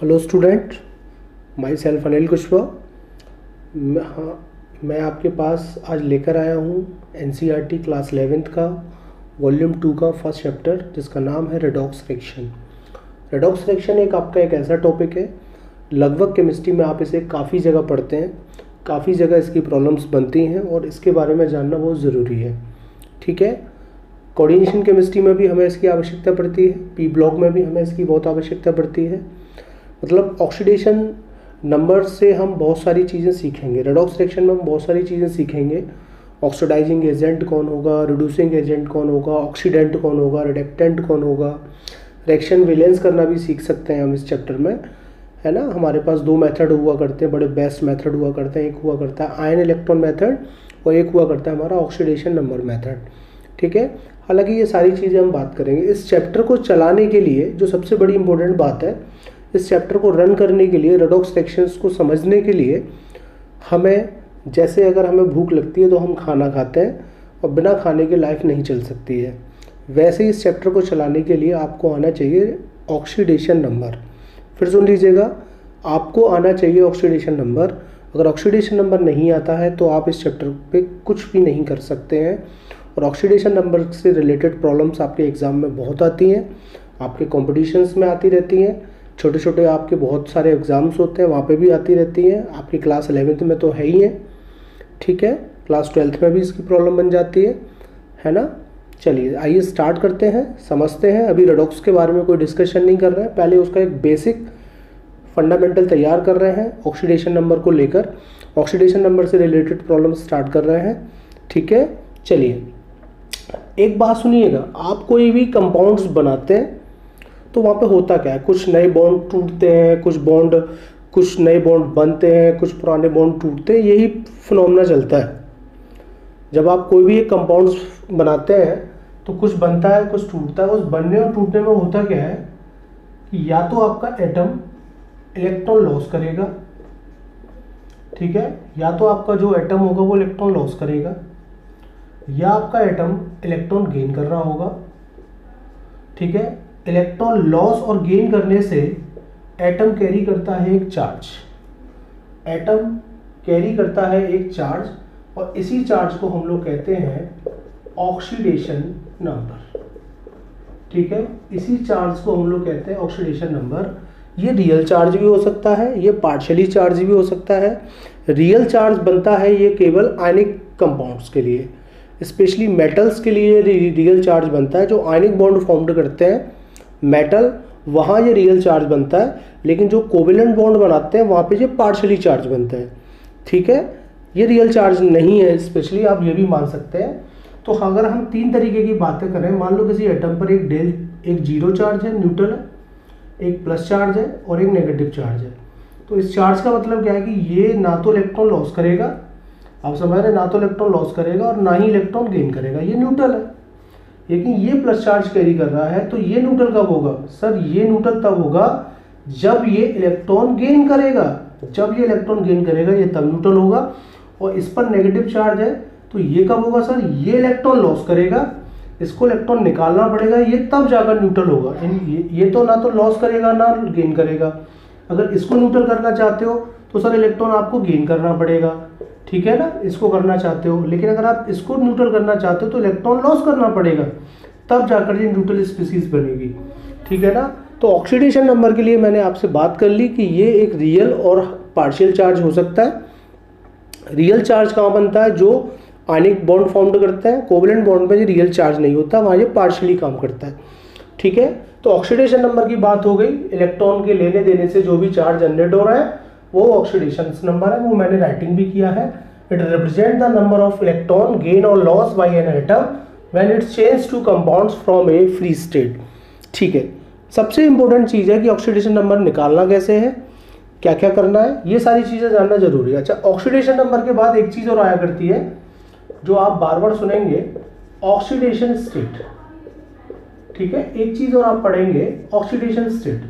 Hello student, my self Anil Kushwaha. मैं आपके पास आज लेकर आया हूँ एनसीईआरटी क्लास 11th का वॉल्यूम 2 का फर्स्ट चैप्टर, जिसका नाम है रेडॉक्स रिएक्शन। रेडॉक्स रिएक्शन एक ऐसा टॉपिक है, लगभग केमिस्ट्री में आप इसे काफ़ी जगह पढ़ते हैं, काफ़ी जगह इसकी प्रॉब्लम्स बनती हैं और इसके बारे में जानना बहुत ज़रूरी है। ठीक है, कोऑर्डिनेशन केमिस्ट्री में भी हमें इसकी आवश्यकता पड़ती है, पी ब्लॉक में भी हमें इसकी बहुत आवश्यकता पड़ती है। मतलब ऑक्सीडेशन नंबर से हम बहुत सारी चीज़ें सीखेंगे, रेडॉक्स रिएक्शन में हम बहुत सारी चीज़ें सीखेंगे। ऑक्सीडाइजिंग एजेंट कौन होगा, रिड्यूसिंग एजेंट कौन होगा, ऑक्सीडेंट कौन होगा, रिडक्टेंट कौन होगा, रिएक्शन वैलेंस करना भी सीख सकते हैं हम इस चैप्टर में, है ना। हमारे पास 2 मेथड हुआ करते हैं, बड़े बेस्ट मेथड हुआ करते हैं। एक हुआ करता है आयन इलेक्ट्रॉन मेथड और एक हुआ करता है हमारा ऑक्सीडेशन नंबर मेथड। ठीक है, हालांकि ये सारी चीज़ें हम बात करेंगे। इस चैप्टर को चलाने के लिए जो सबसे बड़ी इंपॉर्टेंट बात है, इस चैप्टर को रन करने के लिए, रेडॉक्स रिएक्शंस को समझने के लिए हमें, जैसे अगर हमें भूख लगती है तो हम खाना खाते हैं और बिना खाने के लाइफ नहीं चल सकती है, वैसे ही इस चैप्टर को चलाने के लिए आपको आना चाहिए ऑक्सीडेशन नंबर। फिर सुन लीजिएगा, आपको आना चाहिए ऑक्सीडेशन नंबर। अगर ऑक्सीडेशन नंबर नहीं आता है तो आप इस चैप्टर पे कुछ भी नहीं कर सकते हैं। और ऑक्सीडेशन नंबर से रिलेटेड प्रॉब्लम्स आपके एग्ज़ाम में बहुत आती हैं, आपके कॉम्पिटिशन्स में आती रहती हैं, छोटे छोटे आपके बहुत सारे एग्ज़ाम्स होते हैं वहाँ पे भी आती रहती हैं। आपकी क्लास 11th में तो है ही है, ठीक है, क्लास 12th में भी इसकी प्रॉब्लम बन जाती है ना। चलिए आइए स्टार्ट करते हैं, समझते हैं। अभी रेडॉक्स के बारे में कोई डिस्कशन नहीं कर रहे हैं, पहले उसका एक बेसिक फंडामेंटल तैयार कर रहे हैं ऑक्सीडेशन नंबर को लेकर, ऑक्सीडेशन नंबर से रिलेटेड प्रॉब्लम स्टार्ट कर रहे हैं। ठीक है, चलिए एक बात सुनिएगा, आप कोई भी कंपाउंड्स बनाते हैं तो वहाँ पे होता क्या है, कुछ नए बॉन्ड टूटते हैं, कुछ नए बॉन्ड बनते हैं, कुछ पुराने बॉन्ड टूटते हैं, यही फिनोमेना चलता है। जब आप कोई भी एक कंपाउंड्स बनाते हैं तो कुछ बनता है, कुछ टूटता है। उस बनने और टूटने में होता क्या है कि या तो आपका एटम इलेक्ट्रॉन लॉस करेगा, ठीक है, या तो आपका जो एटम होगा वो इलेक्ट्रॉन लॉस करेगा, या आपका एटम इलेक्ट्रॉन गेन कर रहा होगा। ठीक है, इलेक्ट्रॉन लॉस और गेन करने से एटम कैरी करता है एक चार्ज, एटम कैरी करता है एक चार्ज, और इसी चार्ज को हम लोग कहते हैं ऑक्सीडेशन नंबर। ठीक है, इसी चार्ज को हम लोग कहते हैं ऑक्सीडेशन नंबर। ये रियल चार्ज भी हो सकता है, ये पार्शियली चार्ज भी हो सकता है। रियल चार्ज बनता है ये केवल आयनिक कंपाउंड्स के लिए, स्पेशली मेटल्स के लिए रियल चार्ज बनता है। जो आयनिक बॉन्ड फॉर्म करते हैं मेटल, वहाँ ये रियल चार्ज बनता है, लेकिन जो कोवेलेंट बॉन्ड बनाते हैं वहाँ पे ये पार्शियली चार्ज बनता है। ठीक है, ये रियल चार्ज नहीं है, स्पेशली आप ये भी मान सकते हैं। तो अगर हम 3 तरीके की बातें करें, मान लो किसी एटम पर एक जीरो चार्ज है, न्यूट्रल है, एक प्लस चार्ज है और एक नेगेटिव चार्ज है। तो इस चार्ज का मतलब क्या है कि ये ना तो इलेक्ट्रॉन लॉस करेगा, आप समझ रहे, ना तो इलेक्ट्रॉन लॉस करेगा और ना ही इलेक्ट्रॉन गेन करेगा, ये न्यूट्रल है। लेकिन ये प्लस चार्ज कैरी कर रहा है, तो ये न्यूट्रल कब होगा सर? ये न्यूट्रल तब होगा जब ये इलेक्ट्रॉन गेन करेगा, जब ये इलेक्ट्रॉन गेन करेगा ये तब न्यूट्रल होगा। और इस पर नेगेटिव चार्ज है तो ये कब होगा सर? ये इलेक्ट्रॉन लॉस करेगा, इसको इलेक्ट्रॉन निकालना पड़ेगा, ये तब जाकर न्यूट्रल होगा। ये तो ना तो लॉस करेगा ना गेन करेगा। अगर इसको न्यूट्रल करना चाहते हो तो सर इलेक्ट्रॉन आपको गेन करना पड़ेगा, ठीक है ना, इसको करना चाहते हो। लेकिन अगर आप इसको न्यूट्रल करना चाहते हो तो इलेक्ट्रॉन लॉस करना पड़ेगा, तब जाकर ये न्यूट्रल स्पीसीज बनेगी, ठीक है ना। तो ऑक्सीडेशन नंबर के लिए मैंने आपसे बात कर ली कि ये एक रियल और पार्शियल चार्ज हो सकता है। रियल चार्ज कहाँ बनता है? जो आयनिक बॉन्ड फॉर्म करता है, कोवेलेंट बॉन्ड में ये रियल चार्ज नहीं होता, वहाँ ये पार्शियली काम करता है, ठीक है। तो ऑक्सीडेशन नंबर की बात हो गई, इलेक्ट्रॉन के लेने देने से जो भी चार्ज जनरेट हो रहा है वो ऑक्सीडेशन नंबर है, वो मैंने राइटिंग भी किया है। It represent the number of electron gain और loss by an atom when it change to compounds from a free state, ठीक है। सबसे इंपॉर्टेंट चीज़ है कि ऑक्सीडेशन नंबर निकालना कैसे है। क्या क्या करना है, ये सारी चीज़ें जानना जरूरी है। अच्छा, ऑक्सीडेशन नंबर के बाद एक चीज़ और आया करती है जो आप बार बार सुनेंगे, ऑक्सीडेशन स्टेट। ठीक है, एक चीज़ और आप पढ़ेंगे, ऑक्सीडेशन स्टेट।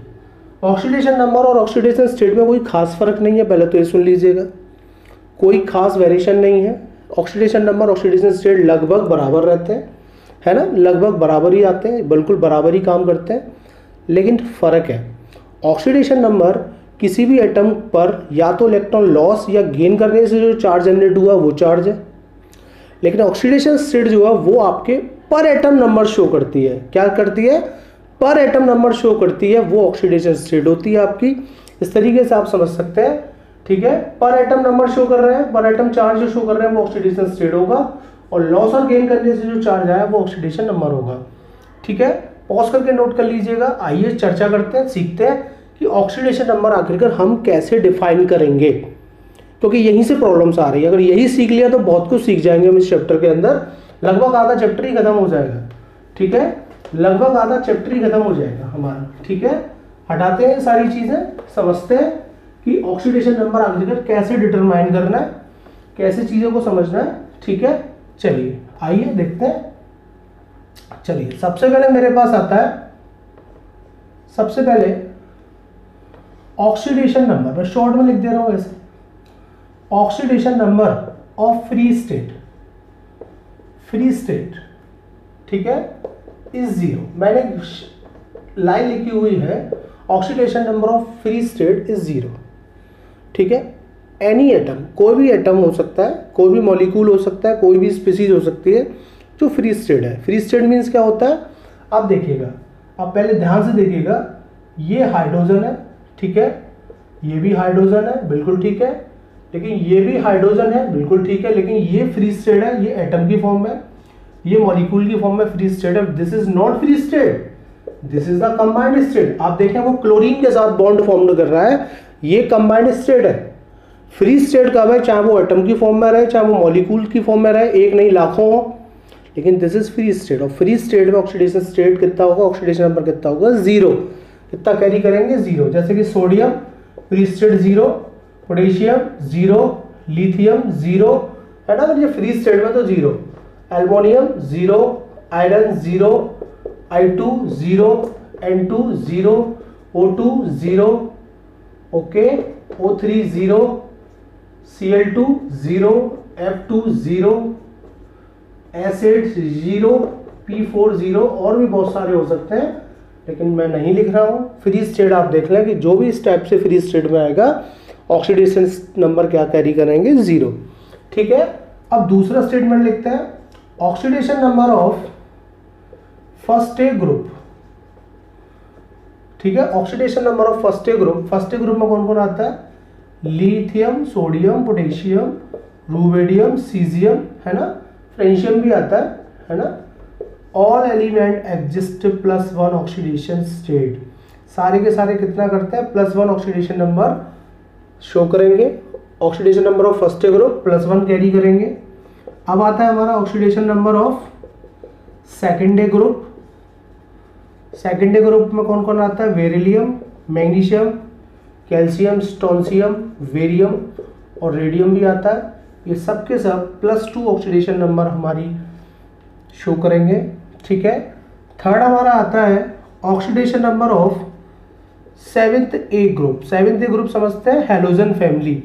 ऑक्सीडेशन नंबर और ऑक्सीडेशन स्टेट में कोई खास फर्क नहीं है, पहले तो ये सुन लीजिएगा, कोई खास वेरिएशन नहीं है। ऑक्सीडेशन नंबर ऑक्सीडेशन स्टेट लगभग बराबर रहते हैं, है ना, लगभग बराबर ही आते हैं, बिल्कुल बराबर ही काम करते हैं। लेकिन फ़र्क है, ऑक्सीडेशन नंबर किसी भी एटम पर या तो इलेक्ट्रॉन लॉस या गेन करने से जो चार्ज जनरेट हुआ वो चार्ज है, लेकिन ऑक्सीडेशन स्टेट जो है वो आपके पर एटम नंबर शो करती है। क्या करती है? पर एटम नंबर शो करती है, वो ऑक्सीडेशन स्टेट होती है आपकी। इस तरीके से आप समझ सकते हैं। ठीक है, पर एटम नंबर शो कर रहे हैं, पर एटम चार्ज जो शो कर रहे हैं वो ऑक्सीडेशन स्टेट होगा, और लॉस और गेन करने से जो चार्ज आया वो ऑक्सीडेशन नंबर होगा। ठीक है, पॉज करके नोट कर लीजिएगा। आइए चर्चा करते हैं, सीखते हैं कि ऑक्सीडेशन नंबर आखिरकार हम कैसे डिफाइन करेंगे, क्योंकि यहीं से प्रॉब्लम्स आ रही है। अगर यही सीख लिया तो बहुत कुछ सीख जाएंगे हम इस चैप्टर के अंदर, लगभग आधा चैप्टर ही खत्म हो जाएगा। ठीक है, लगभग आधा चैप्टर ही खत्म हो जाएगा हमारा। ठीक है, हटाते हैं सारी चीजें, समझते हैं कि ऑक्सीडेशन नंबर आखिरकार कैसे डिटरमाइन करना है, कैसे चीजों को समझना है। ठीक है, चलिए आइए देखते हैं। चलिए, सबसे पहले मेरे पास आता है, सबसे पहले ऑक्सीडेशन नंबर, मैं शॉर्ट में लिख दे रहा हूं ऐसे, oxidation number of free state, free state, ठीक है, इज जीरो। मैंने लाइन लिखी हुई है, oxidation number of free state is zero. ठीक है, एनी एटम, कोई भी एटम हो सकता है, कोई भी मॉलिक्यूल हो सकता है, कोई भी स्पीसीज हो सकती है जो फ्री स्टेट है। फ्री स्टेट मीन्स क्या होता है, आप देखिएगा, आप पहले ध्यान से देखिएगा, ये हाइड्रोजन है, ठीक है, ये भी हाइड्रोजन है, बिल्कुल ठीक है, लेकिन ये भी हाइड्रोजन है, बिल्कुल ठीक है, लेकिन ये फ्री स्टेट है, ये एटम की फॉर्म में, ये मॉलिक्यूल की फॉर्म में फ्री स्टेट है। This is not free state, this is the combined state. आप देखें वो क्लोरीन के साथ बॉन्ड फॉर्म कर रहा है, ये कंबाइंड स्टेट है। फ्री स्टेट कब है? चाहे वो एटम की फॉर्म में रहे, चाहे वो मॉलिक्यूल की फॉर्म में रहे, एक नहीं लाखों हो, लेकिन दिस इज फ्री स्टेट। और फ्री स्टेट में ऑक्सीडेशन स्टेट कितना होगा, ऑक्सीडेशन नंबर कितना होगा, जीरो। कितना कैरी करेंगे, जीरो। जैसे कि sodium free state zero, potassium zero, lithium zero, है ना, ये फ्री स्टेट में तो zero. Aluminium zero, iron zero, I2 zero, N2 zero, O2 zero, okay, O3 zero, Cl2 zero, F2 zero, acid zero, P4 zero, और भी बहुत सारे हो सकते हैं, लेकिन मैं नहीं लिख रहा हूं। फ्री स्टेट आप देख लें कि जो भी इस टाइप से फ्री स्टेट में आएगा ऑक्सीडेशन नंबर क्या कैरी करेंगे, जीरो। ठीक है, अब दूसरा स्टेटमेंट लिखते हैं, oxidation number of first A group. ठीक है, oxidation number of first A group, first A group में कौन कौन आता है, lithium, sodium, potassium, rubidium, caesium, है ना, फ्रेंशियम भी आता है ना। All element exist +1 oxidation state, सारे के सारे कितना करते हैं, +1 ऑक्सीडेशन नंबर शो करेंगे। Oxidation number of first A group +1 carry करेंगे। अब आता है हमारा oxidation number of second A group. Second A group में कौन कौन आता है, बेरिलियम, मैग्नीशियम, कैल्शियम, स्ट्रोंशियम, वेरियम और रेडियम भी आता है। ये सब के सब +2 ऑक्सीडेशन नंबर हमारी शो करेंगे। ठीक है, थर्ड हमारा आता है oxidation number of seventh A group. Seventh A group समझते हैं, हैलोजन फैमिली।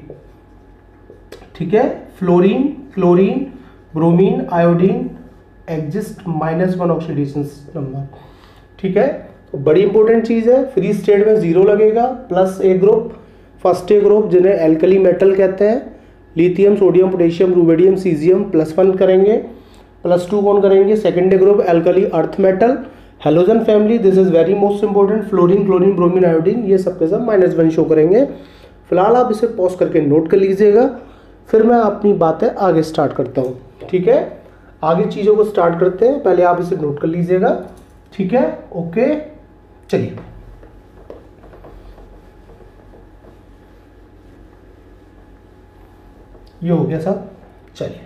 ठीक है, fluorine, chlorine, bromine, iodine exist -1 oxidation number. ठीक है, तो बड़ी इंपॉर्टेंट चीज है, फ्री स्टेट में जीरो लगेगा, plus A group, first A group जिन्हें एल्कली मेटल कहते हैं, lithium, sodium, potassium, rubidium, caesium +1 करेंगे, +2 कौन करेंगे, second A group alkali earth metal, halogen family, this is very most important, fluorine, chlorine, bromine, iodine, ये सब के सब -1 शो करेंगे। फिलहाल आप इसे पॉज करके नोट कर लीजिएगा, फिर मैं अपनी बातें आगे स्टार्ट करता हूँ। ठीक है, आगे चीज़ों को स्टार्ट करते हैं, पहले आप इसे नोट कर लीजिएगा। ठीक है, ओके, चलिए ये हो गया सब। चलिए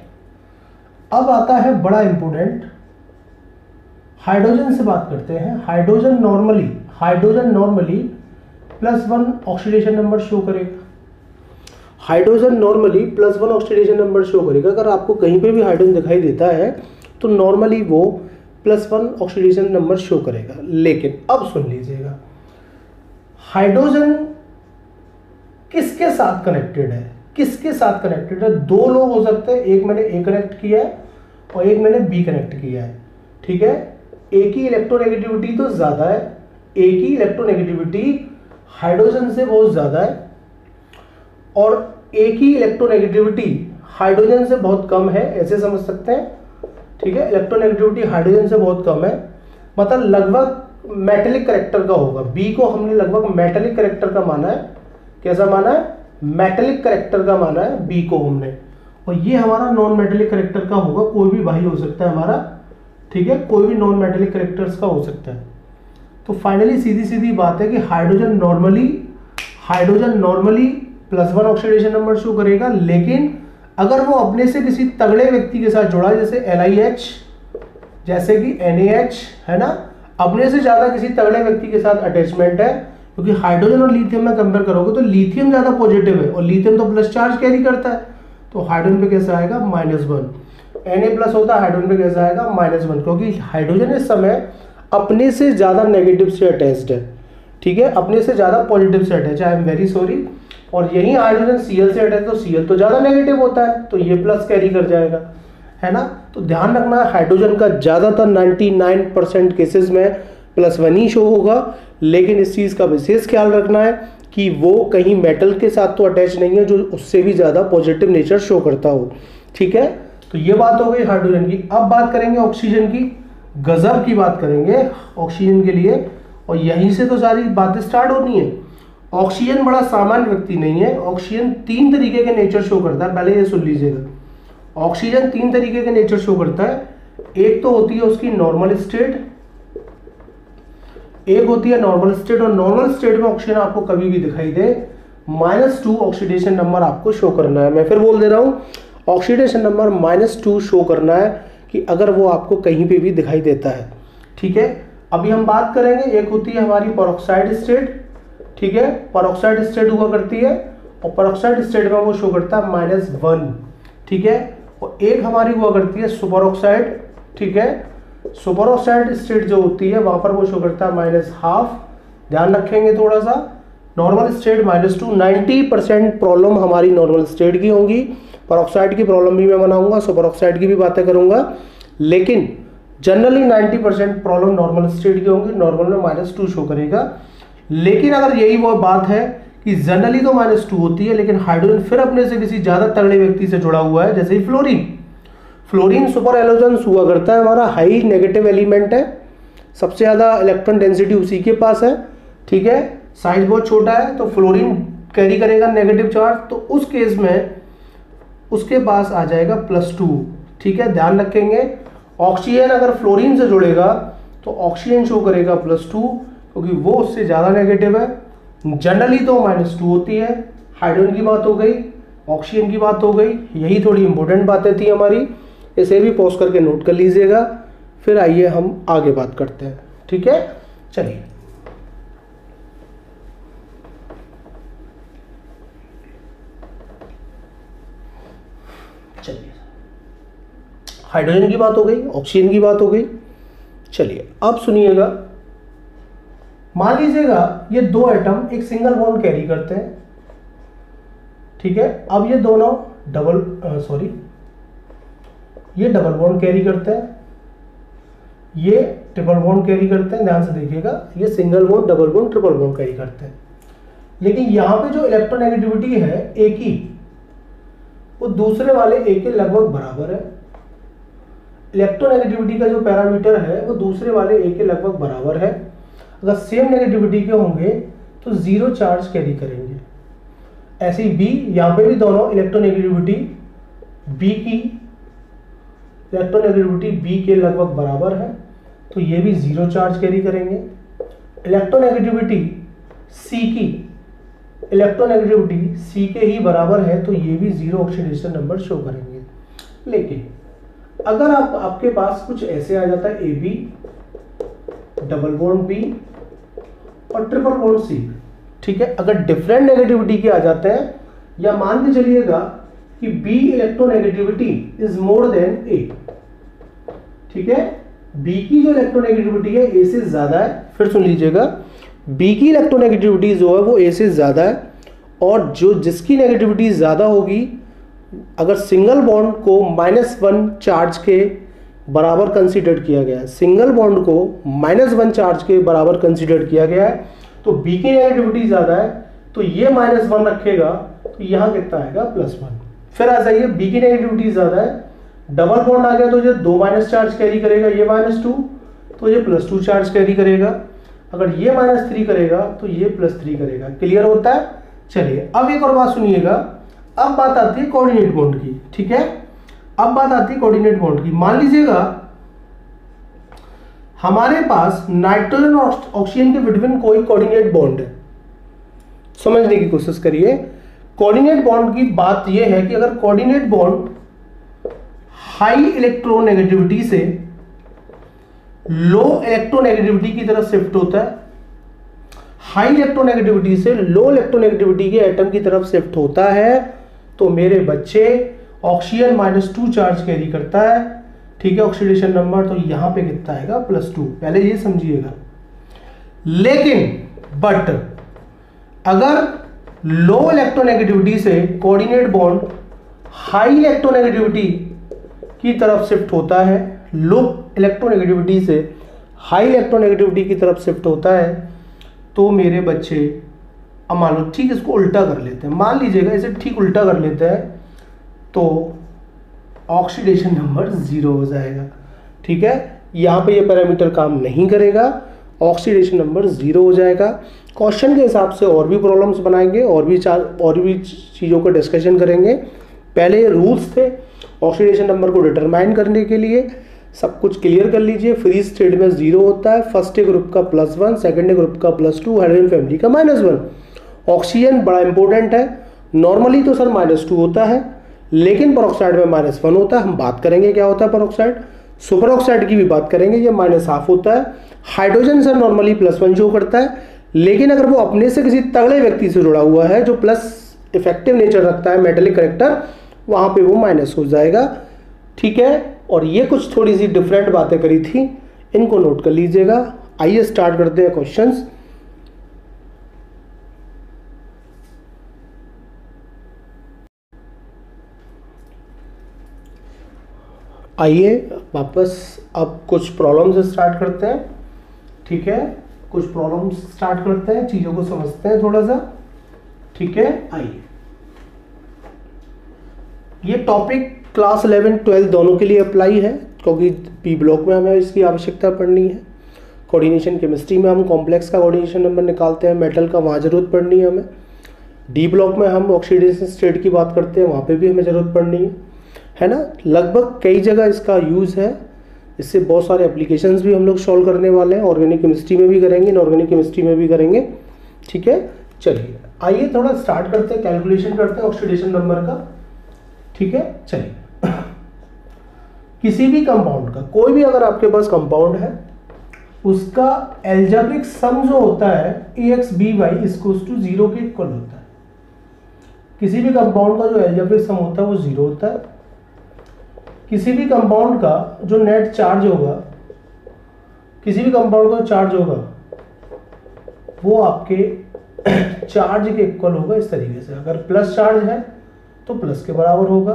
अब आता है बड़ा इंपॉर्टेंट, हाइड्रोजन से बात करते हैं। Hydrogen normally +1 oxidation number show करेगा। Hydrogen normally +1 oxidation number show करेगा। अगर आपको कहीं पे भी हाइड्रोजन दिखाई देता है तो नॉर्मली वो +1 ऑक्सीडेशन नंबर शो करेगा। लेकिन अब सुन लीजिएगा, हाइड्रोजन किसके साथ कनेक्टेड है? किसके साथ कनेक्टेड है? दो लोग हो सकते हैं, एक मैंने ए कनेक्ट किया है और एक मैंने बी कनेक्ट किया है। ठीक है, ए की इलेक्ट्रोनेगेटिविटी तो ज्यादा है, ए की इलेक्ट्रोनेगेटिविटी हाइड्रोजन से बहुत ज्यादा है और ए की इलेक्ट्रोनेगेटिविटी हाइड्रोजन से बहुत कम है, ऐसे समझ सकते हैं। ठीक है, इलेक्ट्रोनेगेटिविटी हाइड्रोजन से बहुत कम है, मतलब लगभग मेटेलिक कैरेक्टर का होगा। बी को हमने लगभग मेटेलिक कैरेक्टर का माना है। कैसा माना है? मेटेलिक कैरेक्टर का माना है बी को हमने, और ये हमारा नॉन मेटेलिक कैरेक्टर का होगा। कोई भी भाई हो सकता है हमारा, ठीक है, कोई भी नॉन मेटेलिक कैरेक्टर्स का हो सकता है। तो फाइनली सीधी सीधी बात है कि hydrogen normally +1 oxidation number show करेगा, लेकिन अगर वो अपने से किसी तगड़े व्यक्ति के साथ जुड़ा है, जैसे LiH, जैसे कि NaH, है ना, अपने से ज्यादा किसी तगड़े व्यक्ति के साथ अटैचमेंट है, क्योंकि हाइड्रोजन और लिथियम में कंपेयर करोगे तो लिथियम ज्यादा पॉजिटिव है और लिथियम तो प्लस चार्ज कैरी करता है, तो हाइड्रोजन पे कैसा आएगा? -1। Na+ होता है, हाइड्रोजन पे कैसा आएगा? -1, क्योंकि हाइड्रोजन इस समय अपने से ज्यादा नेगेटिव से अटैच्ड है। ठीक है, अपने से ज्यादा पॉजिटिव से अटैच है। I am very sorry. और यही हाइड्रोजन Cl से अटैच, तो Cl तो ज्यादा नेगेटिव होता है, तो ये प्लस कैरी कर जाएगा, है ना। तो ध्यान रखना, हाइड्रोजन का ज्यादातर 99% केसेस में +1 ही शो होगा, लेकिन इस चीज का विशेष ख्याल रखना है कि वो कहीं मेटल के साथ तो अटैच नहीं है जो उससे भी ज्यादा पॉजिटिव नेचर शो करता हो। ठीक है, तो ये बात हो गई हाइड्रोजन की। अब बात करेंगे ऑक्सीजन की। गजब की बात करेंगे ऑक्सीजन के लिए, और यहीं से तो सारी बातें स्टार्ट होनी है। ऑक्सीजन बड़ा सामान्य व्यक्ति नहीं है। ऑक्सीजन 3 तरीके के नेचर शो करता है, पहले ये सुन लीजिएगा। ऑक्सीजन 3 तरीके के नेचर शो करता है। एक तो होती है उसकी नॉर्मल स्टेट, एक होती है नॉर्मल स्टेट, और नॉर्मल स्टेट में ऑक्सीजन आपको कभी भी दिखाई दे -2 ऑक्सीडेशन नंबर आपको शो करना है। मैं फिर बोल दे रहा हूं, ऑक्सीडेशन नंबर -2 शो करना है कि अगर वो आपको कहीं पे भी दिखाई देता है। ठीक है, अभी हम बात करेंगे, एक होती है हमारी पेरोक्साइड स्टेट। ठीक है, पेरोक्साइड स्टेट हुआ करती है और पेरोक्साइड स्टेट में वो शो करता है -1। ठीक है, और एक हमारी हुआ करती है सुपर ऑक्साइड। ठीक है, सुपर ऑक्साइड स्टेट जो होती है वहां पर वो शो करता है -1/2। ध्यान रखेंगे थोड़ा सा, नॉर्मल स्टेट -2। 90% प्रॉब्लम हमारी नॉर्मल स्टेट की होंगी। पेरोक्साइड की प्रॉब्लम भी मैं बनाऊंगा, सुपर ऑक्साइड की भी बातें करूंगा, लेकिन जनरली 90% प्रॉब्लम नॉर्मल स्टेट की होंगी। नॉर्मल में -2 शो करेगा। लेकिन अगर यही वो बात है कि जनरली तो -2 होती है, लेकिन हाइड्रोजन फिर अपने से किसी ज्यादा तगड़े व्यक्ति से जुड़ा हुआ है, जैसे फ्लोरीन सुपर एलोजेंस हुआ करता है, हमारा हाई नेगेटिव एलिमेंट है, सबसे ज्यादा इलेक्ट्रॉन डेंसिटी उसी के पास है। ठीक है, साइज बहुत छोटा है, तो फ्लोरीन कैरी करेगा नेगेटिव चार्ज, तो उस केस में उसके पास आ जाएगा +2। ठीक है, ध्यान रखेंगे, ऑक्सीजन अगर फ्लोरीन से जुड़ेगा तो ऑक्सीजन शो करेगा +2, क्योंकि वो उससे ज्यादा नेगेटिव है। जनरली तो -2 होती है। हाइड्रोजन की बात हो गई, ऑक्सीजन की बात हो गई, यही थोड़ी इंपॉर्टेंट बातें थी हमारी, इसे भी पॉज करके नोट कर लीजिएगा। फिर आइए हम आगे बात करते हैं। ठीक है, चलिए हाइड्रोजन की बात हो गई, ऑक्सीजन की बात हो गई। चलिए अब सुनिएगा, मान लीजिएगा ये दो एटम एक सिंगल बॉन्ड कैरी करते हैं। ठीक है, अब ये दोनों ये डबल बॉन्ड कैरी करते हैं, ये ट्रिपल बॉन्ड कैरी करते हैं। ध्यान से देखिएगा, ये single bond, double bond, triple bond carry करते हैं। लेकिन यहां पे जो इलेक्ट्रोनेगेटिविटी है ए की, वो दूसरे वाले ए के लगभग बराबर है। इलेक्ट्रोनेगेटिविटी का जो पैरामीटर है वो दूसरे वाले ए के लगभग बराबर है। अगर सेम नेगेटिविटी के होंगे तो 0 चार्ज कैरी करेंगे। ऐसे ही बी, यहां पे भी दोनों इलेक्ट्रोनेगेटिविटी बी के लगभग बराबर है, तो ये भी 0 चार्ज कैरी करेंगे। इलेक्ट्रोनेगेटिविटी सी के ही बराबर है, तो ये भी 0 ऑक्सीडेशन नंबर शो करेंगे। लेकिन अगर आपके पास कुछ ऐसे आ जाता है, A B, double bond B और ट्रिपल बॉन्ड सी। ठीक है। अगर डिफरेंट नेगेटिविटी के आ जाते हैं, या मान के चलिएगा कि B electronegativity is more than A, ठीक है, B की जो इलेक्ट्रोनेगेटिविटी है A से ज्यादा है। फिर सुन लीजिएगा, B की इलेक्ट्रोनेगेटिविटी जो है वो A से ज्यादा है, और जो जिसकी नेगेटिविटी ज्यादा होगी, अगर सिंगल बॉन्ड को -1 चार्ज के बराबर कंसीडर किया गया है, सिंगल बॉन्ड को -1 चार्ज के बराबर कंसीडर किया गया है, तो B की नेगेटिविटी ज्यादा है, तो ये -1 रखेगा, तो यहां कितना आएगा +1। फिर आ जाइए, B की नेगेटिविटी ज्यादा है, डबल बॉन्ड आ गया तो ये 2 माइनस चार्ज कैरी करेगा, ये -2, तो ये +2 चार्ज कैरी करेगा। अगर ये -3 करेगा तो ये +3 करेगा। क्लियर होता है? चलिए अब एक और बात सुनिएगा। अब बात आती है कोऑर्डिनेट बॉन्ड की, ठीक है। अब बात आती है कोऑर्डिनेट बॉन्ड की। मान लीजिएगा हमारे पास नाइट्रोजन और ऑक्सीजन के बिटवीन कोई कोऑर्डिनेट बॉन्ड है। समझने की कोशिश करिए। कोऑर्डिनेट बॉन्ड की बात यह है कि अगर कोऑर्डिनेट बॉन्ड हाई इलेक्ट्रोनेगेटिविटी से लो इलेक्ट्रोनेगेटिविटी की तरफ शिफ्ट होता है, हाई इलेक्ट्रोनेगेटिविटी से लो इलेक्ट्रोनेगेटिविटी के एटम की तरफ शिफ्ट होता है, तो मेरे बच्चे ऑक्सीजन -2 चार्ज कैरी करता है, ठीक है, ऑक्सीडेशन नंबर, तो यहां पे कितना आएगा +2। पहले ये समझिएगा। लेकिन बट अगर लो इलेक्ट्रोनेगेटिविटी से कोऑर्डिनेट बॉन्ड हाई इलेक्ट्रोनेगेटिविटी की तरफ शिफ्ट होता है, लो इलेक्ट्रोनेगेटिविटी से हाई इलेक्ट्रोनेगेटिविटी की तरफ शिफ्ट होता है, तो मेरे बच्चे, अब मान लो ठीक इसको उल्टा कर लेते हैं, मान लीजिएगा इसे ठीक उल्टा कर लेते हैं, तो ऑक्सीडेशन नंबर 0 हो जाएगा, ठीक है। यहाँ पे ये पैरामीटर काम नहीं करेगा, ऑक्सीडेशन नंबर 0 हो जाएगा। क्वेश्चन के हिसाब से और भी प्रॉब्लम्स बनाएंगे, और भी चीज़ों का डिस्कशन करेंगे। पहले ये रूल्स थे ऑक्सीडेशन नंबर को डिटरमाइन करने के लिए, सब कुछ क्लियर कर लीजिए। फ्रीज स्टेट में 0 होता है, फर्स्ट ग्रुप का +1, सेकेंड ग्रुप का +2, हाइड्रोजन फैमिली का -1। ऑक्सीजन बड़ा इंपॉर्टेंट है, नॉर्मली तो सर -2 होता है, लेकिन परऑक्साइड में -1 होता है। हम बात करेंगे क्या होता है परऑक्साइड, सुपर ऑक्साइड की भी बात करेंगे, ये -1/2 होता है। हाइड्रोजन सर नॉर्मली +1 शो करता है, लेकिन अगर वो अपने से किसी तगड़े व्यक्ति से जुड़ा हुआ है जो प्लस इफेक्टिव नेचर रखता है, मेटेलिक करेक्टर, वहां पे वो माइनस हो जाएगा, ठीक है। और ये कुछ थोड़ी सी डिफरेंट बातें करी थी, इनको नोट कर लीजिएगा। आइए स्टार्ट करते हैं क्वेश्चंस। आइए वापस अब कुछ प्रॉब्लम्स स्टार्ट करते हैं, ठीक है। कुछ प्रॉब्लम्स स्टार्ट करते हैं, चीजों को समझते हैं थोड़ा सा, ठीक है। आइए, ये टॉपिक क्लास 11, 12 दोनों के लिए अप्लाई है, क्योंकि पी ब्लॉक में हमें इसकी आवश्यकता पड़नी है। कोऑर्डिनेशन केमिस्ट्री में हम कॉम्प्लेक्स का कोऑर्डिनेशन नंबर निकालते हैं, मेटल का वहाँ जरूरत पड़नी है हमें। डी ब्लॉक में हम ऑक्सीडेशन स्टेट की बात करते हैं, वहाँ पे भी हमें ज़रूरत पड़नी है ना। लगभग कई जगह इसका यूज़ है, इससे बहुत सारे एप्लीकेशंस भी हम लोग सॉल्व करने वाले हैं। ऑर्गेनिक केमिस्ट्री में भी करेंगे, इनऑर्गेनिक केमिस्ट्री में भी करेंगे, ठीक है। चलिए आइए थोड़ा स्टार्ट करते हैं, कैलकुलेशन करते हैं ऑक्सीडेशन नंबर का, ठीक है। चलिए, किसी भी कंपाउंड का, कोई भी अगर आपके पास कंपाउंड है, उसका एल्जेब्रिक सम जो होता है AXBY = 0 के इक्वल होता है। किसी भी कंपाउंड का जो एल्जेब्रिक सम होता है वो 0 होता है। किसी भी कंपाउंड का जो नेट चार्ज होगा, किसी भी कंपाउंड का चार्ज होगा, वो आपके चार्ज के इक्वल होगा इस तरीके से। अगर प्लस चार्ज है तो प्लस के बराबर होगा,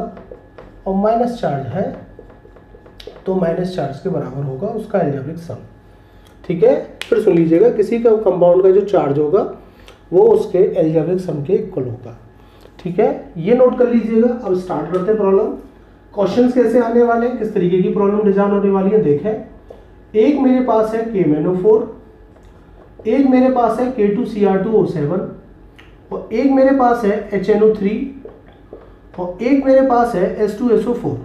और माइनस चार्ज है तो माइनस चार्ज के बराबर होगा उसका एल्जेब्रिक सम, ठीक है। फिर सुन लीजिएगा, किसी का कंपाउंड का जो चार्ज होगा वो उसके एल्जेब्रिक सम के इक्वल होगा, ठीक है। ये नोट कर लीजिएगा। अब स्टार्ट करते हैं प्रॉब्लम। क्वेश्चंस कैसे आने वाले हैं, किस तरीके की प्रॉब्लम डिजाइन होने वाली है, देखें। एक मेरे पास है KMnO4, एक मेरे पास है K2Cr2O7, और एक मेरे पास है HNO3, और एक मेरे पास है H2SO4।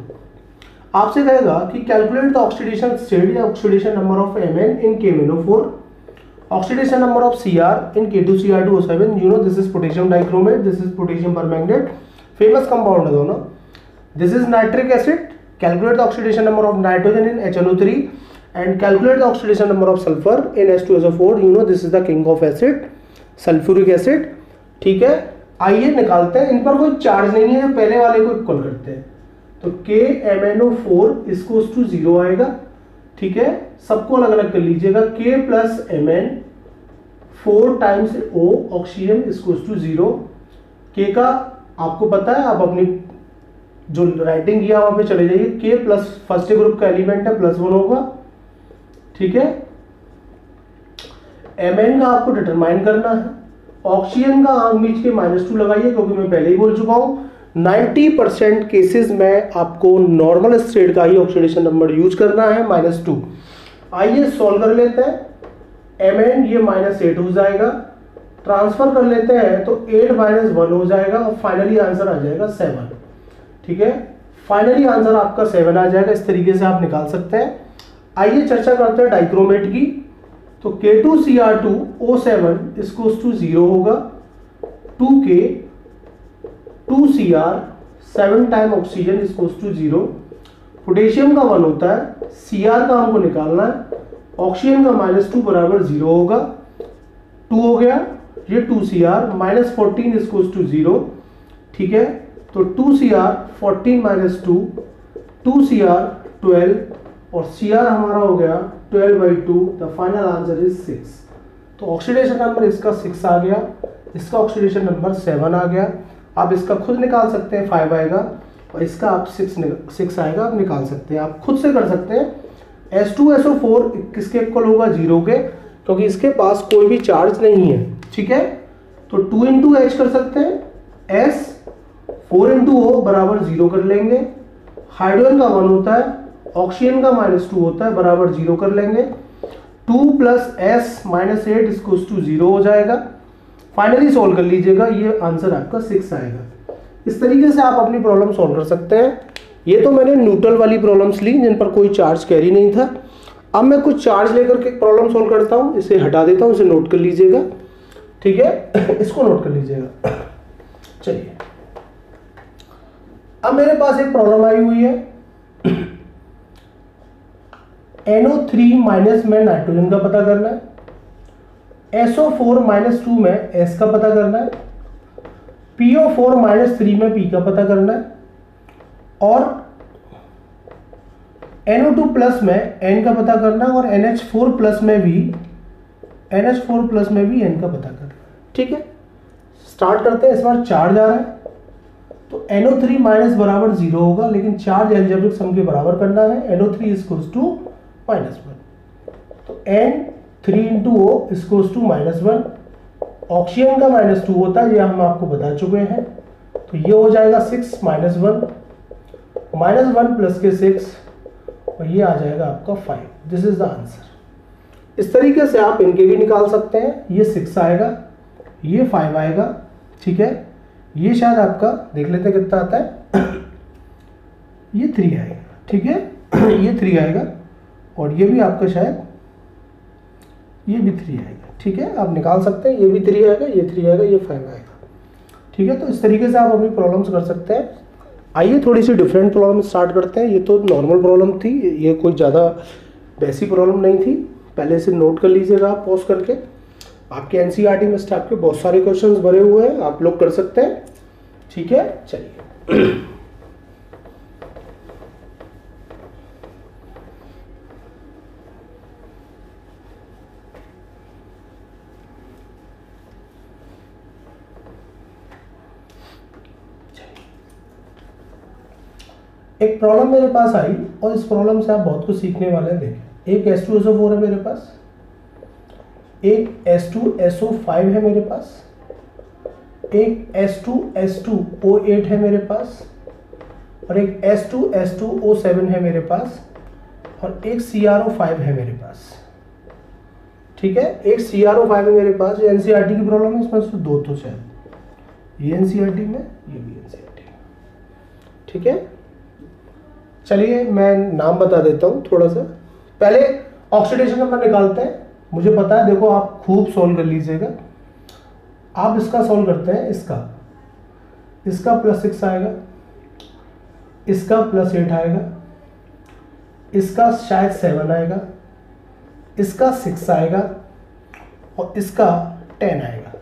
आपसे कहेगा कि कैलकुलेट द ऑक्सीडेशन स्टेट या oxidation number of Mn in KMnO4, oxidation number of Cr in K2Cr2O7। You know this is potassium dichromate, this is potassium permanganate, famous compound है दोनों। This is nitric acid, calculate the oxidation number of nitrogen in HNO3 and calculate the oxidation number of sulphur in H2SO4। You know this is the king of acid, sulphuric acid. ठीक है, आइए निकालते हैं। इन पर कोई charge नहीं है, पहले वाले को इक्वल करते हैं। तो KMnO4 इसको टू 0 आएगा। ठीक है, सबको अलग अलग कर लीजिएगा। K plus Mn 4 times O oxygen इसको टू 0। K का आपको पता है, आप अपनी जो राइटिंग किया वहां पे चले जाइए। K प्लस फर्स्ट ग्रुप का एलिमेंट है, +1 होगा। ठीक है, Mn का आपको डिटरमाइन करना है। ऑक्सीजन का आंख मीच के -2 लगाइए, क्योंकि मैं पहले ही बोल चुका हूं 90% केसेस में आपको नॉर्मल स्टेट का ही ऑक्सीडेशन नंबर यूज करना है, -2। आइए सॉल्व कर लेते हैं। Mn ये -8 हो जाएगा, ट्रांसफर कर लेते हैं तो 8 - 1 हो जाएगा और फाइनली आंसर आ जाएगा 7। ठीक है, फाइनली आंसर आपका 7 आ जाएगा। इस तरीके से आप निकाल सकते हैं। आइए चर्चा करते हैं डाइक्रोमेट की। तो K2Cr2O7 इसको टू 0 होगा। 2K 2Cr 7 टाइम ऑक्सीजन इसको टू 0। पोटेशियम का 1 होता है, Cr का हमको निकालना है। ऑक्सीजन का -2 बराबर 0 होगा। 2 हो गया, ये 2Cr -14 इसको टू 0। ठीक है, तो 2Cr 14 - 2 2Cr 12 और Cr हमारा हो गया 12/2। The final answer is 6। तो ऑक्सीडेशन नंबर इसका 6 आ गया, इसका ऑक्सीडेशन नंबर 7 आ गया। आप इसका खुद निकाल सकते हैं, 5 आएगा, और इसका आप 6 आएगा, आप निकाल सकते हैं, आप खुद से कर सकते हैं। H2SO4 किसके इक्वल होगा? 0 के, क्योंकि इसके पास कोई भी चार्ज नहीं है। ठीक है, तो 2 × H कर सकते हैं, S 4 × O बराबर 0 कर लेंगे। हाइड्रोजन का 1 होता है, ऑक्सीजन का -2 होता है, बराबर 0 कर लेंगे। 2 + S -8 इसको टू 0 हो जाएगा। फाइनली सॉल्व कर लीजिएगा, ये आंसर आपका 6 आएगा। इस तरीके से आप अपनी प्रॉब्लम सॉल्व कर सकते हैं। ये तो मैंने न्यूट्रल वाली प्रॉब्लम्स ली जिन पर कोई चार्ज कैरी नहीं था। अब मैं कुछ चार्ज लेकर के प्रॉब्लम सॉल्व करता हूँ। इसे हटा देता हूँ, इसे नोट कर लीजिएगा। ठीक है, इसको नोट कर लीजिएगा। चलिए, अब मेरे पास एक प्रॉब्लम आई हुई है। NO3- में नाइट्रोजन का पता करना है, SO4- में S का पता करना है, PO4- में P का पता करना है, और NO2+ में N का पता करना है, और NH4+ में भी N का पता करना है। ठीक है, स्टार्ट करते हैं। इस बार चार्ज आ रहा है, तो NO3- बराबर 0 होगा, लेकिन चार्ज एल्जेब्रिक सम के बराबर करना है। NO3 = -1, तो N3 × O = -1। ऑक्सीजन का -2 होता है, ये हम आपको बता चुके हैं। तो ये हो जाएगा 6 - 1 -1 प्लस के 6, और ये आ जाएगा आपका 5। This is the answer. इस तरीके से आप इनके भी निकाल सकते हैं। ये 6 आएगा, ये 5 आएगा। ठीक है, ये शायद आपका देख लेते हैं कितना आता है। ये 3 आएगा। ठीक है, ये 3 आएगा, और ये भी आपका शायद ये भी 3 आएगा। ठीक है, आप निकाल सकते हैं। ये भी 3 आएगा, ये 3 आएगा, ये 5 आएगा। ठीक है, तो इस तरीके से आप अपनी प्रॉब्लम्स कर सकते हैं। आइए थोड़ी सी डिफरेंट प्रॉब्लम स्टार्ट करते हैं। ये तो नॉर्मल प्रॉब्लम थी, ये कोई ज़्यादा वैसी प्रॉब्लम नहीं थी। पहले से नोट कर लीजिएगा आप पॉज करके। आपके NCERT में इस टाइप के बहुत सारे क्वेश्चंस भरे हुए हैं, आप लोग कर सकते हैं। ठीक है, चलिए। एक प्रॉब्लम मेरे पास आई, और इस प्रॉब्लम से आप बहुत कुछ सीखने वाले हैं। देखें, एक H2SO4 है मेरे पास, एक H2SO5 है मेरे पास, एक H2S2O8 है मेरे पास, और एक H2S2O7 है मेरे पास, और एक CrO5 है मेरे पास। ठीक है, एक CrO5 है मेरे पास। ये NCERT की प्रॉब्लम है, इसमें से 2 तो शायद ये NCERT में, ये भी NCERT में। ठीक है, चलिए मैं नाम बता देता हूँ थोड़ा सा। पहले ऑक्सीडेशन नंबर निकालते हैं। मुझे पता है, देखो आप खूब सॉल्व कर लीजिएगा। आप इसका सॉल्व करते हैं, इसका +6 आएगा, इसका +8 आएगा, इसका शायद 7 आएगा, इसका 6 आएगा, और इसका 10 आएगा।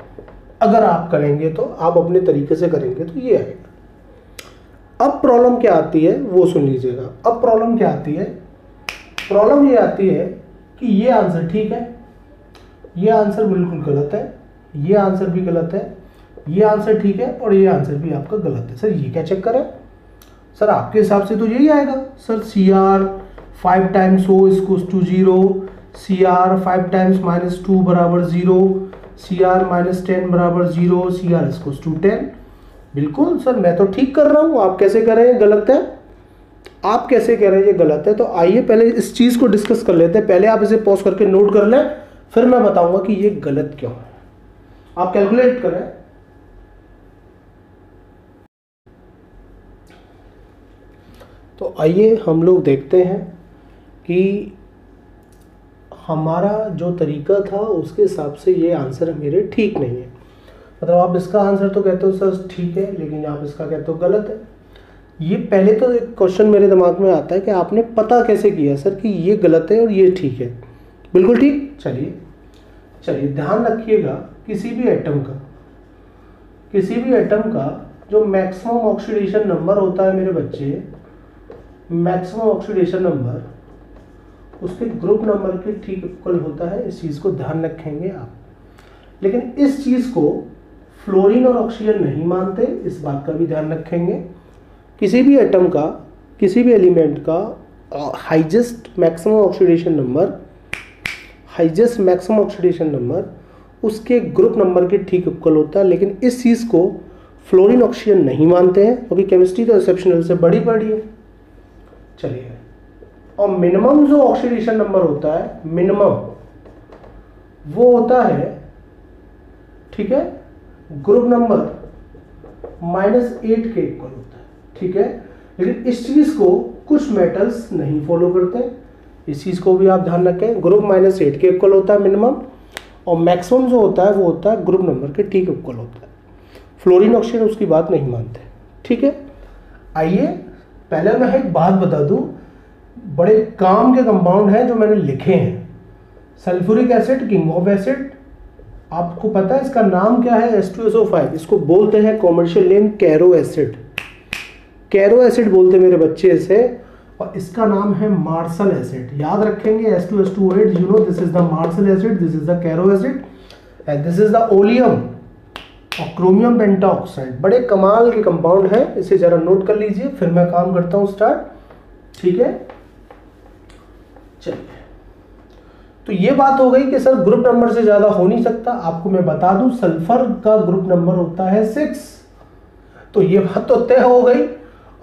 अगर आप करेंगे तो, आप अपने तरीके से करेंगे तो ये आएगा। अब प्रॉब्लम क्या आती है वो सुन लीजिएगा। अब प्रॉब्लम क्या आती है, प्रॉब्लम ये आती है कि ये आंसर ठीक है, ये आंसर बिल्कुल गलत है, ये आंसर भी गलत है, ये आंसर ठीक है और ये आंसर भी आपका गलत है। सर ये क्या चक्कर है? सर आपके हिसाब से तो यही आएगा। Sir CR 5 times O = 0, CR 5 times -2 बराबर 0, CR -10 बराबर 0, CR = 10। बिल्कुल सर, मैं तो ठीक कर रहा हूँ, आप कैसे कह रहे हैं गलत है? आप कैसे कह रहे हैं ये गलत है? तो आइए पहले इस चीज़ को डिस्कस कर लेते हैं। पहले आप इसे पॉज करके नोट कर लें, फिर मैं बताऊंगा कि ये गलत क्यों है। आप कैलकुलेट करें। तो आइए हम लोग देखते हैं कि हमारा जो तरीका था उसके हिसाब से ये आंसर मेरे ठीक नहीं है। मतलब आप इसका आंसर तो कहते हो सर ठीक है, लेकिन आप इसका कहते हो गलत है। ये पहले तो एक क्वेश्चन मेरे दिमाग में आता है कि आपने पता कैसे किया सर कि ये गलत है और ये ठीक है? बिल्कुल ठीक। चलिए ध्यान रखिएगा, किसी भी एटम का जो मैक्सिमम ऑक्सीडेशन नंबर होता है मेरे बच्चे, मैक्सिमम ऑक्सीडेशन नंबर उसके ग्रुप नंबर के ठीक इक्वल होता है। इस चीज़ को ध्यान रखेंगे आप। लेकिन इस चीज़ को फ्लोरीन और ऑक्सीजन नहीं मानते, इस बात का भी ध्यान रखेंगे। किसी भी एटम का, किसी भी एलिमेंट का हाईएस्ट मैक्सिमम ऑक्सीडेशन नंबर उसके ग्रुप नंबर के ठीक इक्वल होता है। लेकिन इस चीज़ को फ्लोरीन ऑक्सीजन नहीं मानते हैं, क्योंकि केमिस्ट्री तो एक्सेप्शनल से बड़ी पड़ी है। चलिए, और मिनिमम जो ऑक्सीडेशन नंबर होता है, मिनिमम वो होता है, ठीक है, ग्रुप नंबर -8 के इक्वल होता है, ठीक है। लेकिन इस चीज को कुछ मेटल्स नहीं फॉलो करते, इस चीज को भी आप ध्यान रखें। ग्रुप -8 के इक्वल होता है मिनिमम, और मैक्सिमम जो होता है वो होता है ग्रुप नंबर के ठीक इक्वल होता है। फ्लोरीन ऑक्सीजन उसकी बात नहीं मानते, ठीक है। आइए पहले मैं एक बात बता दूं, बड़े काम के कंपाउंड हैं जो मैंने लिखे हैं। Sulphuric acid, king of acid, आपको पता है इसका नाम क्या है? H2SO5। इसको बोलते हैं commercial name Caro acid. Caro acid बोलते हैं मेरे बच्चे इसे, और इसका नाम है मार्शल एसिड। याद रखेंगे H2S2O8, you know this is the Marshall acid, this is the Caro acid, and this is the oleum और क्रोमियम पेंटाऑक्साइड। बड़े कमाल के कंपाउंड है, इसे जरा नोट कर लीजिए, फिर मैं काम करता हूं स्टार्ट, ठीक है। चलिए, तो ये बात हो गई कि सर ग्रुप नंबर से ज्यादा हो नहीं सकता। आपको मैं बता दूं, सल्फर का ग्रुप नंबर होता है 6, तो ये बात तो तय हो गई।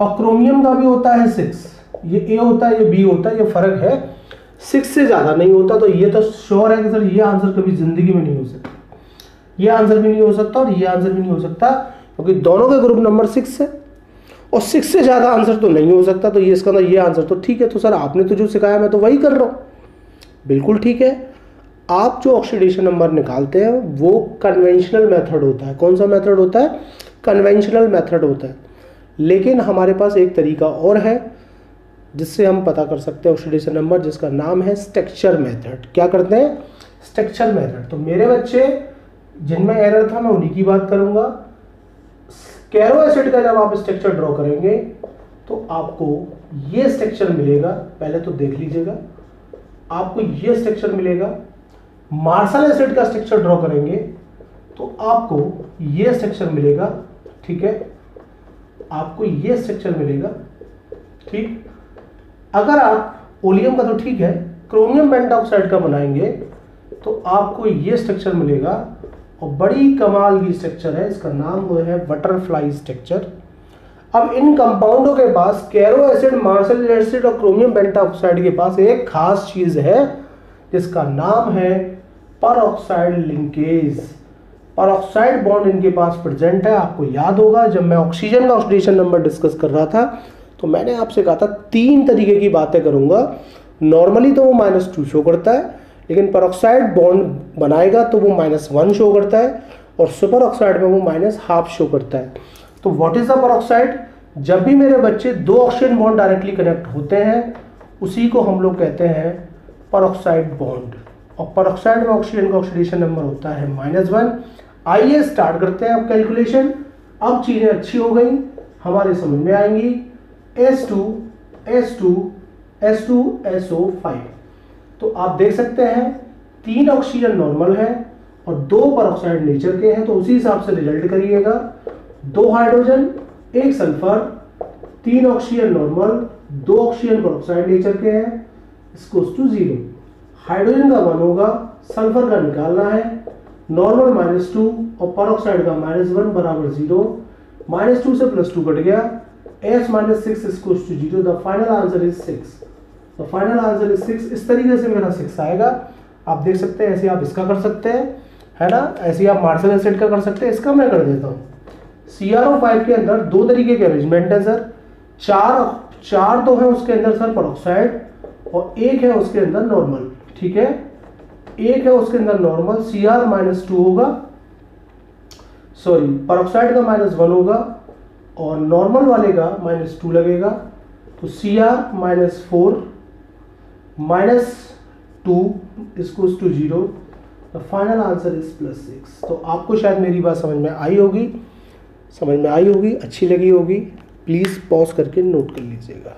और क्रोमियम का भी होता है 6, ये A होता है, ये B होता है, ये फर्क है, 6 से ज्यादा नहीं होता। तो ये तो श्योर है कि सर ये आंसर कभी जिंदगी में नहीं हो सकता, ये आंसर भी नहीं हो सकता और ये आंसर भी नहीं हो सकता, क्योंकि दोनों का ग्रुप नंबर 6 है और 6 से ज्यादा आंसर तो नहीं हो सकता। तो ये इसका ना, ये आंसर तो ठीक है। तो सर आपने तो जो सिखाया मैं तो वही कर रहा हूं, बिल्कुल ठीक है। आप जो ऑक्सीडेशन नंबर निकालते हैं वो कन्वेंशनल मेथड होता है। कौन सा मेथड होता है? कन्वेंशनल मेथड होता है। लेकिन हमारे पास एक तरीका और है जिससे हम पता कर सकते हैं ऑक्सीडेशन नंबर, जिसका नाम है स्ट्रक्चर मेथड। क्या करते हैं? Structure method. तो मेरे बच्चे जिनमें एरर था मैं उन्हीं की बात करूंगा। कैरो एसिड का जब आप स्ट्रक्चर ड्रॉ करेंगे तो आपको ये स्ट्रक्चर मिलेगा, पहले तो देख लीजिएगा, आपको ये स्ट्रक्चर मिलेगा। मार्शल एसिड का स्ट्रक्चर ड्रॉ करेंगे तो आपको ये स्ट्रक्चर मिलेगा, ठीक है, आपको ये स्ट्रक्चर मिलेगा, ठीक। अगर आप ओलियम का तो ठीक है, क्रोमियम पेंटाऑक्साइड का बनाएंगे तो आपको ये स्ट्रक्चर मिलेगा, और बड़ी कमाल की स्ट्रक्चर है, इसका नाम वो है बटरफ्लाई स्ट्रक्चर। अब इन कंपाउंडों के पास, कैरो एसिड, मार्शल एसिड और क्रोमियम पेंटाऑक्साइड के पास एक खास चीज है जिसका नाम है परऑक्साइड लिंकेज। परऑक्साइड बॉन्ड इनके पास प्रेजेंट है। आपको याद होगा जब मैं ऑक्सीजन का ऑक्सीडेशन नंबर डिस्कस कर रहा था तो मैंने आपसे कहा था 3 तरीके की बातें करूंगा। नॉर्मली तो वो -2 शो करता है, लेकिन परऑक्साइड बॉन्ड बनाएगा तो वो -1 शो करता है, और सुपर ऑक्साइड में वो -1/2 शो करता है। तो व्हाट इज द परऑक्साइड? जब भी मेरे बच्चे 2 ऑक्सीजन बॉन्ड डायरेक्टली कनेक्ट होते हैं उसी को हम लोग कहते हैं परऑक्साइड बॉन्ड। और परऑक्साइड में ऑक्सीजन का ऑक्सीडेशन नंबर होता है -1। आइए स्टार्ट करते हैं अब कैलकुलेशन। अब चीजें अच्छी हो गई, हमारे समझ में आएंगी। H2SO5। तो आप देख सकते हैं 3 ऑक्सीजन नॉर्मल है और 2 परऑक्साइड नेचर के हैं, तो उसी हिसाब से रिजल्ट करिएगा। 2 hydrogen 1 sulphur, 3 oxygen normal, 2 oxygen peroxide nature के हैं, इसको टू 0। हाइड्रोजन का 1 होगा, सल्फर का निकालना है, नॉर्मल -2 और परऑक्साइड का -1 बराबर 0। -2 से +2 कट गया, S - 6 इसको to 0। The final answer is 6। The final answer is 6। इस तरीके से मेरा 6 आएगा। आप देख सकते हैं, ऐसे आप इसका कर सकते हैं, है ना, ऐसे आप मार्शल एसिड का कर सकते हैं। इसका मैं कर देता हूँ। CrO5 के अंदर 2 तरीके के अरेंजमेंट है सर। 4 तो है उसके अंदर सर परऑक्साइड और 1 है उसके अंदर नॉर्मल। ठीक है, 1 है उसके अंदर नॉर्मल, Cr -2 होगा, सॉरी परऑक्साइड का -1 होगा और नॉर्मल वाले का -2 लगेगा। तो Cr -4 -2 इसको to 0। The final answer is +6। तो आपको शायद मेरी बात समझ में आई होगी, अच्छी लगी होगी। प्लीज़ पॉज करके नोट कर लीजिएगा।